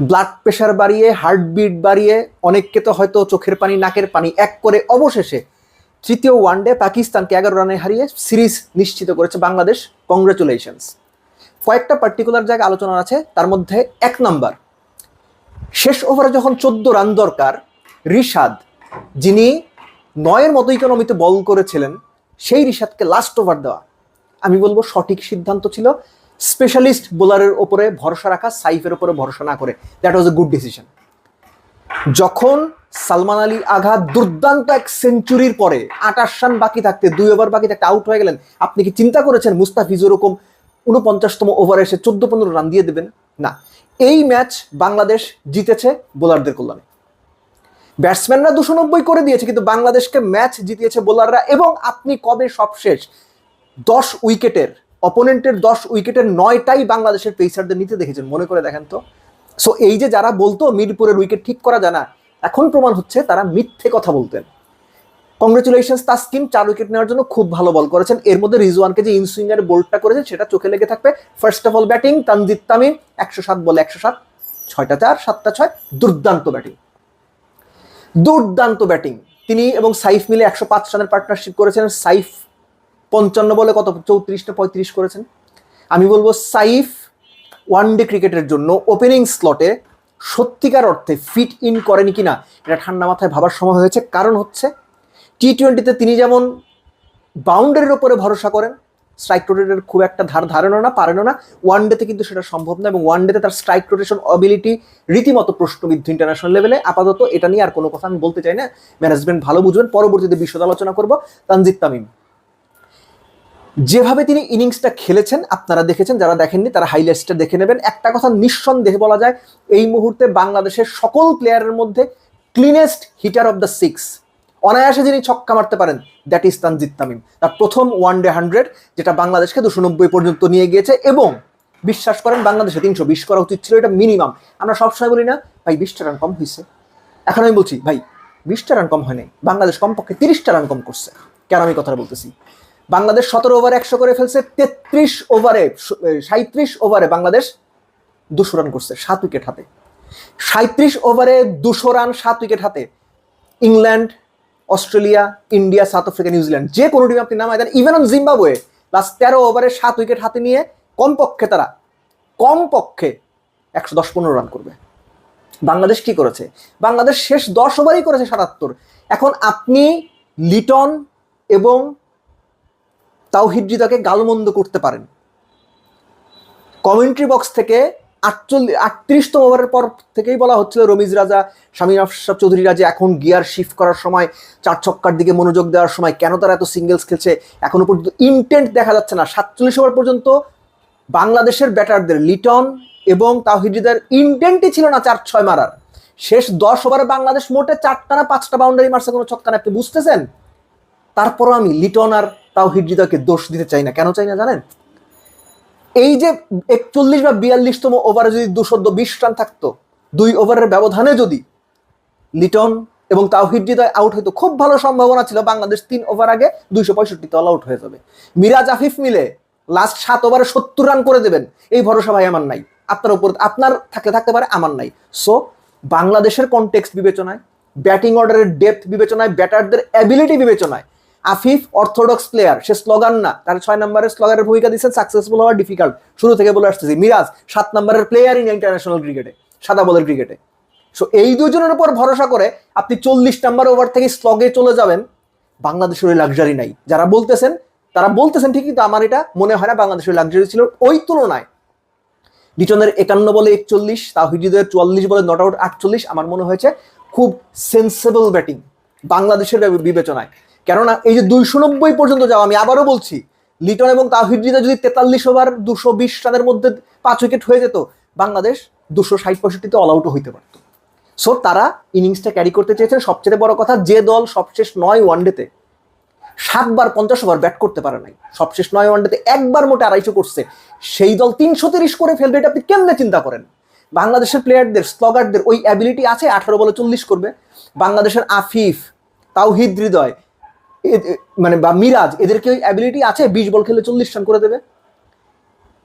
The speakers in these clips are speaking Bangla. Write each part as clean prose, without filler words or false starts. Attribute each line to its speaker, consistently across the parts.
Speaker 1: ব্লাড প্রেশার বাড়িয়ে, হার্টবিট বাড়িয়ে, অনেককে তো হয়তো চোখের পানি নাকের পানি এক করে অবশেষে তৃতীয় ওয়ানডে পাকিস্তানকে 11 রানে হারিয়ে সিরিজ নিশ্চিত করেছে বাংলাদেশ। কংগ্রেচুলেশনস। কয়েকটা পার্টিকুলার জায়গায় আলোচনা আছে, তার মধ্যে 1 নাম্বার, শেষ ওভারে যখন 14 রান দরকার, রিশাদ যিনি 9-এর মতো ইকোনমিতে বল করেছিলেন, সেই রিশাদকে লাস্ট ওভার দেওয়া আমি বলবো সঠিক সিদ্ধান্ত ছিল। স্পেশালিস্ট বোলারের ওপরে ভরসা রাখা, সাইফের ওপরে ভরসা না করে, that was a good decision. যখন সালমান আলী আগা দুর্দান্ত এক সেঞ্চুরির পরে 28 রান বাকি থাকতে, 2 ওভার বাকি থাকতে আউট হয়ে গেলেন, আপনি কি চিন্তা করেছেন মুস্তাফিজুর এরকম 49তম ওভারে এসে 14-15 রান দিয়ে দেবেন? না। এই ম্যাচ বাংলাদেশ জিতেছে বোলারদের কল্যাণে। ব্যাটসম্যানরা 290 করে দিয়েছে, কিন্তু বাংলাদেশকে ম্যাচ জিতিয়েছে বোলাররা। এবং আপনি কবে সবশেষ 10 উইকেটের, অপোনেন্টের 10 উইকেটের 9টাই বাংলাদেশের পেসারদের নিতে দেখেছেন? মনে করে দেখেন তো। সো এই যে যারা বলতো মিরপুরের উইকেট ঠিক করা যায় না, এখন প্রমাণ হচ্ছে তারা মিথ্যে কথা বলতেন। কংগ্রেচুলেশনস তাসকিন, 4 উইকেট নেওয়ার জন্য খুব ভালো বল করেছেন। এর মধ্যে রিজওয়ানকে যে ইনসুইঙ্গার বোল্ডটা করেছেন সেটা চোখে লেগে থাকবে। First of all batting Tanzid Tamim, 107 বলে 107, 6টা 4, 7টা 6, দুর্দান্ত ব্যাটিং, দুর্দান্ত ব্যাটিং। তিনি এবং সাইফ মিলে 105 রানের পার্টনারশিপ করেছেন। সাইফ 55 বলে কত 34 না 35 করেছেন। আমি বলবো সাইফ ওয়ানডে ক্রিকেটের জন্য ওপেনিং স্লটে সত্যিকার অর্থে ফিট ইন করেনি কিনা এটা ঠান্ডা মাথায় ভাবার সময় হয়েছে। কারণ হচ্ছে টি-20তে তিনি যেমন বাউন্ডারির ওপরে ভরসা করেন, স্ট্রাইক রোটেটের খুব একটা ধারেনও না, পারেনও না। ওয়ানডেতে কিন্তু সেটা সম্ভব না, এবং ওয়ানডেতে তার স্ট্রাইক রোটেশন অ্যাবিলিটি রীতিমতো প্রশ্নবিদ্ধ ইন্টারন্যাশনাল লেভেলে। আপাতত এটা নিয়ে আর কোনো কথা আমি বলতে চাই না, ম্যানেজমেন্ট ভালো বুঝবেন, পরবর্তীতে বিশদ আলোচনা করব। তানজিদ তামিম যেভাবে তিনি ইনিংসটা খেলেছেন আপনারা দেখেছেন, যারা দেখেননি তারা হাইলাইটসটা দেখে নেবেন। একটা কথা নিঃসন্দেহে বলা যায়, এই মুহূর্তে বাংলাদেশের সকল প্লেয়ারের মধ্যে ক্লিনেস্ট হিটার অফ দ্য 6, অনায়াসে যিনি ছক্কা মারতে পারেন, দ্যাট ইজ তানজিদ তামিম। তার প্রথম ওয়ানডে 100, যেটা বাংলাদেশকে 290 পর্যন্ত নিয়ে গিয়েছে। এবং বিশ্বাস করেন বাংলাদেশে 320 করা উচিত ছিল, এটা মিনিমাম। আমরা সবসময় বলি না ভাই 20টা রান কম হয়েছে, এখন আমি বলছি ভাই 20টা রান কম হয় নাই, বাংলাদেশ কমপক্ষে 30টা রান কম করছে। কেন আমি কথাটা বলতেছি? বাংলাদেশ 17 ওভারে 100 করে ফেলছে, 37 ওভারে বাংলাদেশ 200 রান করছে 7 উইকেট হাতে। 37 ওভারে 200 রান 7 উইকেট হাতে। England, Australia, India, south Africa, New Zealand, যে কোনো টিম আপনি নামায় দেন, ইভেন অন জিম্বাবুয়ে লাস্ট 13 ওভারে 7 উইকেট হাতে নিয়ে কমপক্ষে 110-15 রান করবে। বাংলাদেশ কি করেছে? বাংলাদেশ শেষ 10 ওভারই করেছে 77। এখন আপনি লিটন এবং তাওহিদ হৃদয়কে গালমন্দ করতে পারেন, কমেন্ট্রি বক্স থেকে 38তম ওভারের পর থেকেই বলা হচ্ছিল রমিজ রাজা, শামীম আফসার চৌধুরীরা যে এখন গিয়ার শিফট করার সময়, 4 ছক্কার দিকে মনোযোগ দেওয়ার সময়, কেন তারা এত সিঙ্গেলস খেলছে? এখনো পর্যন্ত ইন্টেন্ট দেখা যাচ্ছে না। 47 ওভার পর্যন্ত বাংলাদেশের ব্যাটারদের লিটন এবং তাওহিদ হৃদয়ের ইন্টেন্টই ছিল না 4-6 মারার। শেষ 10 ওভারে বাংলাদেশ মোটে 4টা না 5টা বাউন্ডারি মারছে, কোনো ছক্কা না। আপনি বুঝতেছেন? তারপরও আমি লিটন আর তাওহিদ হৃদয়কে দোষ দিতে চাই না। কেন চাই না জানেন? এই যে 41 বা 42তম ওভারে যদি 220 রান থাকতো, 2 ওভারের ব্যবধানে যদি লিটন এবং তাওহিদ হৃদয় আউট হইতো, খুব ভালো সম্ভাবনা ছিল বাংলাদেশ 3 ওভার আগে 265 অল আউট হয়ে যাবে। মিরাজ আফিফ মিলে লাস্ট 7 ওভারে 70 রান করে দেবেন, এই ভরসা ভাই আমার নাই। আপনার উপর, আপনার থাকতে পারে, আমার নাই। সো বাংলাদেশের কনটেক্সট বিবেচনায়, ব্যাটিং অর্ডারের ডেপথ বিবেচনায়, ব্যাটারদের অ্যাবিলিটি বিবেচনায়, আফিফ অর্থোডক্স প্লেয়ার, সে স্লোগান না, তার 6 নম্বরের স্লোগানের ভূমিকা দিচ্ছেন, সাকসেসফুল হওয়া ডিফিকাল্ট, শুরু থেকে বলে আসতেছি। মিরাজ 7 নম্বরের প্লেয়ার ইন ইন্টারন্যাশনাল ক্রিকেটে, সাদা বলের ক্রিকেটে। সো এই দুজনের উপর ভরসা করে আপনি 40 নম্বর ওভার থেকে স্লগে চলে যাবেন, বাংলাদেশের ওই লাক্সারি নাই। যারা বলতেছেন তারা বলতেছেন ঠিকই, কিন্তু আমার এটা মনে হয় না বাংলাদেশের লাক্সারি ছিল। ওই তুলনায় লিটনের 51 বলে 41, তাওহিদ হৃদয়ের 44 বলে নট আউট 48 আমার মনে হয়েছে খুব সেন্সেবল ব্যাটিং বাংলাদেশের বিবেচনায়। কেননা এই যে 290 পর্যন্ত যাওয়া, আমি আবারও বলছি, লিটন এবং তাওহিদ হৃদয় যদি 43 ওভার 220 রানের মধ্যে 5 উইকেট হয়ে যেত, বাংলাদেশ 260-65 অল আউটও হইতে পারত। সো তারা ইনিংসটা ক্যারি করতে চেয়েছেন। সবচেয়ে বড় কথা, যে দল সবশেষ 9 ওয়ানডেতে 7 বার 50 ওভার ব্যাট করতে পারে নাই, সবশেষ 9 ওয়ানডেতে একবার মোটে 250 করছে, সেই দল 330 করে ফেলবে, এটা আপনি কেমনে চিন্তা করেন? বাংলাদেশের প্লেয়ারদের, স্লগারদের ওই অ্যাবিলিটি আছে? 18 বলে 40 করবে। বাংলাদেশের আফিফ, তাওহিদ হৃদয় মানে বা মিরাজ, এদেরকে ওই অ্যাবিলিটি আছে 20 বল খেলে 40 রান করে দেবে?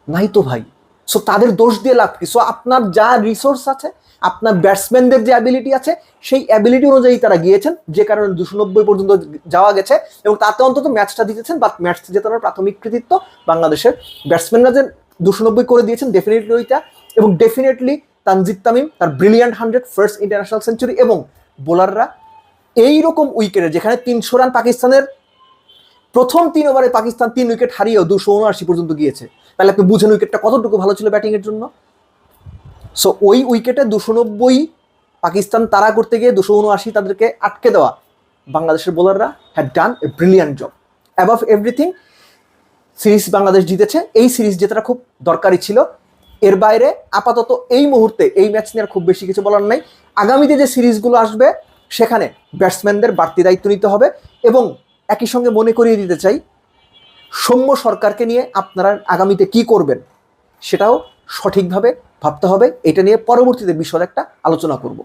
Speaker 1: নাই তো ভাই। সো তাদের দোষ দিয়ে লাভ কি? সো আপনার যা রিসোর্স আছে আপনার ব্যাটসম্যানদের যে অ্যাবিলিটি আছে সেই অ্যাবিলিটি অনুযায়ী তারা গিয়েছেন, যে কারণে 290 পর্যন্ত যাওয়া গেছে, এবং তাতে অন্তত ম্যাচটা জিতেছেন। বাট ম্যাচ জেতানোর প্রাথমিক কৃতিত্ব বাংলাদেশের ব্যাটসম্যানরা যে 290 করে দিয়েছেন ডেফিনেটলি ওইটা, এবং ডেফিনেটলি তানজিদ তামিম তার ব্রিলিয়ান্ট 100 ফার্স্ট ইন্টারন্যাশনাল সেঞ্চুরি, এবং বোলাররা এইরকম উইকেটে যেখানে 300 রান পাকিস্তানের প্রথম 3 ওভারে পাকিস্তান 3 উইকেট হারিয়েও 279 পর্যন্ত গিয়েছে, তাহলে আপনি বুঝেন উইকেটটা কতটুকু ভালো ছিল ব্যাটিংয়ের জন্য। সো ওই উইকেটে 290 পাকিস্তান তাড়া করতে গিয়ে 279 তাদেরকে আটকে দেওয়া, বাংলাদেশের বোলাররা had done a brilliant job. Above everything series Bangladesh জিতেছে, এই সিরিজ জেতাটা খুব দরকারি ছিল। এর বাইরে আপাতত এই মুহূর্তে এই ম্যাচ নিয়ে আর খুব বেশি কিছু বলার নাই। আগামীতে যে সিরিজগুলো আসবে সেখানে ব্যাটসম্যানদের বাড়তি দায়িত্ব নিতে হবে, এবং একই সঙ্গে মনে করিয়ে দিতে চাই সৌম্য সরকারকে নিয়ে আপনারা আগামীতে কি করবেন সেটাও সঠিকভাবে ভাবতে হবে। এটা নিয়ে পরবর্তীতে বিশদ একটা আলোচনা করব।